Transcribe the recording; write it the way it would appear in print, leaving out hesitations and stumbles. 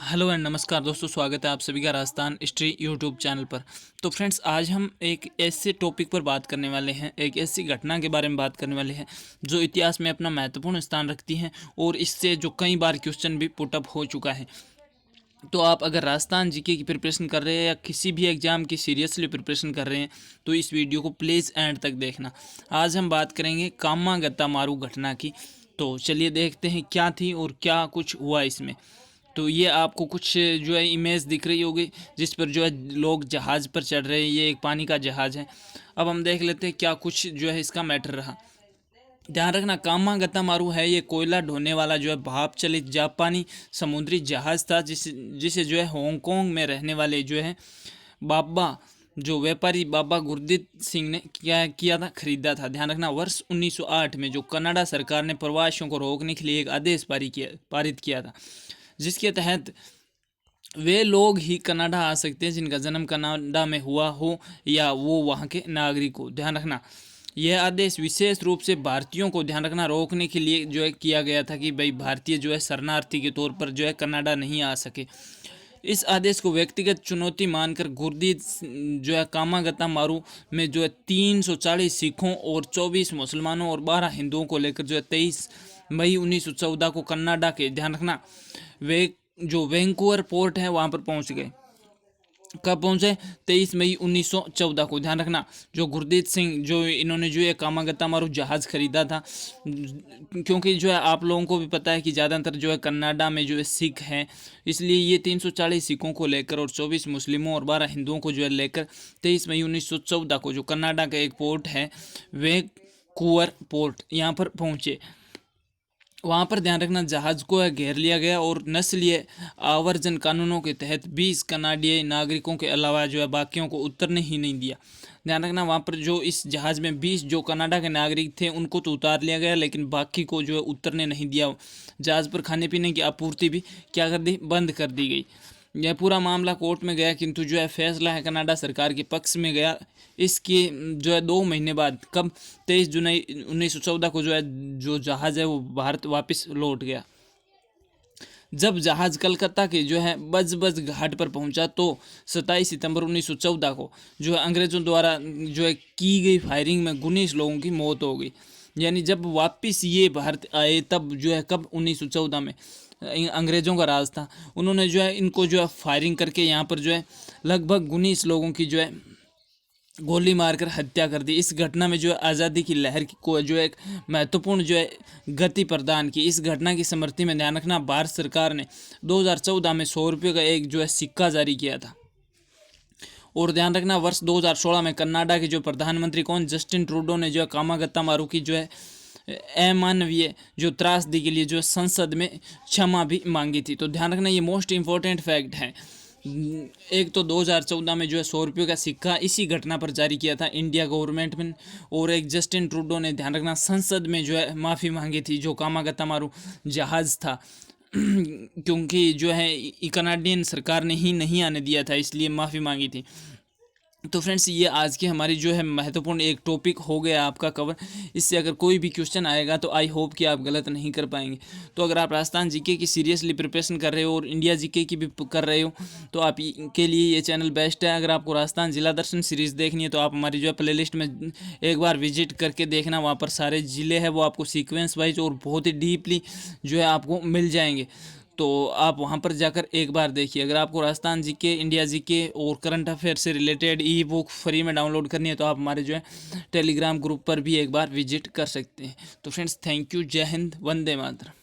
Hello and नमस्कार दोस्तों, स्वागत है आप सभी का राजस्थान हिस्ट्री यूट्यूब चैनल पर। तो फ्रेंड्स, आज हम एक ऐसे टॉपिक पर बात करने वाले हैं, एक ऐसी घटना के बारे में बात करने वाले हैं जो इतिहास में अपना महत्वपूर्ण स्थान रखती है और इससे जो कई बार क्वेश्चन भी पुटअप हो चुका है। तो आप अगर राजस्थान जीके की प्रिपरेशन कर रहे हैं या किसी भी एग्जाम की सीरियसली प्रिपरेशन कर रहे हैं तो इस वीडियो को प्लीज़ एंड तक देखना। आज हम बात करेंगे कामागत्ता मारू घटना की। तो चलिए देखते हैं क्या थी और क्या कुछ हुआ इसमें। तो ये आपको कुछ जो है इमेज दिख रही होगी जिस पर जो है लोग जहाज़ पर चढ़ रहे हैं। ये एक पानी का जहाज़ है। अब हम देख लेते हैं क्या कुछ जो है इसका मैटर रहा। ध्यान रखना, कामागत्ता मारू है ये कोयला ढोने वाला जो है भाप चलित जापानी समुद्री जहाज़ था जिसे जिसे जो है हांगकांग में रहने वाले जो है बाबा जो व्यापारी बाबा गुरदीप सिंह ने क्या किया था, खरीदा था। ध्यान रखना, वर्ष 1908 में जो कनाडा सरकार ने प्रवासियों को रोकने के लिए एक आदेश पारित किया था, जिसके तहत वे लोग ही कनाडा आ सकते हैं जिनका जन्म कनाडा में हुआ हो या वो वहाँ के नागरिक हो। ध्यान रखना, यह आदेश विशेष रूप से भारतीयों को ध्यान रखना रोकने के लिए जो है किया गया था कि भाई भारतीय जो है शरणार्थी के तौर पर जो है कनाडा नहीं आ सके। इस आदेश को व्यक्तिगत चुनौती मानकर गुरदीप जो है कामागत्ता मारू में जो है 340 सिखों और 24 मुसलमानों और 12 हिंदुओं को लेकर जो है 23 मई 1914 को कनाडा के, ध्यान रखना, वे जो वैंकूवर पोर्ट है वहाँ पर पहुँच गए। कब पहुंचे? 23 मई 1914 को। ध्यान रखना, जो गुरदीप सिंह जो इन्होंने जो है कामागत्ता मारू जहाज़ खरीदा था, क्योंकि जो है आप लोगों को भी पता है कि ज़्यादातर जो है कनाडा में जो है सिख हैं, इसलिए ये 340 सिखों को लेकर और 24 मुस्लिमों और 12 हिंदुओं को जो है लेकर 23 मई 1914 को जो कनाडा का एक पोर्ट है वैंकूवर पोर्ट यहाँ पर पहुँचे। वहाँ पर ध्यान रखना, जहाज़ को घेर लिया गया और नस्लीय आवर्जन कानूनों के तहत 20 कनाडियाई नागरिकों के अलावा जो है बाकियों को उतरने ही नहीं दिया। ध्यान रखना, वहाँ पर जो इस जहाज़ में 20 जो कनाडा के नागरिक थे उनको तो उतार लिया गया, लेकिन बाकी को जो है उतरने नहीं दिया। जहाज़ पर खाने पीने की आपूर्ति भी क्या कर दी, बंद कर दी गई। यह पूरा मामला कोर्ट में गया, किंतु जो है फैसला है कनाडा सरकार के पक्ष में गया। इसके जो है 2 महीने बाद, कब, 23 जुलाई 1914 को जो है जो जहाज़ है वो भारत वापस लौट गया। जब जहाज़ कलकत्ता के जो है बज घाट पर पहुंचा तो 27 सितंबर 1914 को जो है अंग्रेज़ों द्वारा जो है की गई फायरिंग में 19 लोगों की मौत हो गई। यानी जब वापस ये भारत आए तब जो है कब, 1914 में अंग्रेज़ों का राज था, उन्होंने जो है इनको जो है फायरिंग करके यहाँ पर जो है लगभग 19 लोगों की जो है गोली मारकर हत्या कर दी। इस घटना में जो है आज़ादी की लहर को जो है एक महत्वपूर्ण जो है गति प्रदान की। इस घटना की स्मृति में ध्यान रखना, भारत सरकार ने 2014 में 100 रुपये का एक जो है सिक्का जारी किया था। और ध्यान रखना, वर्ष 2016 में कनाडा के जो प्रधानमंत्री कौन, जस्टिन ट्रूडो ने जो है कामागत्ता मारू की जो है अमानवीय जो त्रासदी के लिए जो संसद में क्षमा भी मांगी थी। तो ध्यान रखना, ये मोस्ट इम्पोर्टेंट फैक्ट है। एक तो 2014 में जो है 100 रुपये का सिक्का इसी घटना पर जारी किया था इंडिया गवर्नमेंट में, और एक जस्टिन ट्रूडो ने, ध्यान रखना, संसद में जो है माफ़ी मांगी थी जो कामागत्ता मारू जहाज़ था क्योंकि जो है कनाडियन सरकार ने ही नहीं आने दिया था, इसलिए माफ़ी मांगी थी। तो फ्रेंड्स, ये आज की हमारी जो है महत्वपूर्ण एक टॉपिक हो गया आपका कवर। इससे अगर कोई भी क्वेश्चन आएगा तो आई होप कि आप गलत नहीं कर पाएंगे। तो अगर आप राजस्थान जीके की सीरियसली प्रिपरेशन कर रहे हो और इंडिया जीके की भी कर रहे हो तो आप के लिए ये चैनल बेस्ट है। अगर आपको राजस्थान जिला दर्शन सीरीज़ देखनी है तो आप हमारी जो है प्लेलिस्ट में एक बार विजिट करके देखना, वहाँ पर सारे ज़िले हैं वो आपको सीक्वेंस वाइज और बहुत ही डीपली जो है आपको मिल जाएंगे। तो आप वहाँ पर जाकर एक बार देखिए। अगर आपको राजस्थान जीके, इंडिया जीके और करंट अफेयर से रिलेटेड ई बुक फ्री में डाउनलोड करनी है तो आप हमारे जो है टेलीग्राम ग्रुप पर भी एक बार विजिट कर सकते हैं। तो फ्रेंड्स, थैंक यू, जय हिंद, वंदे मातरम।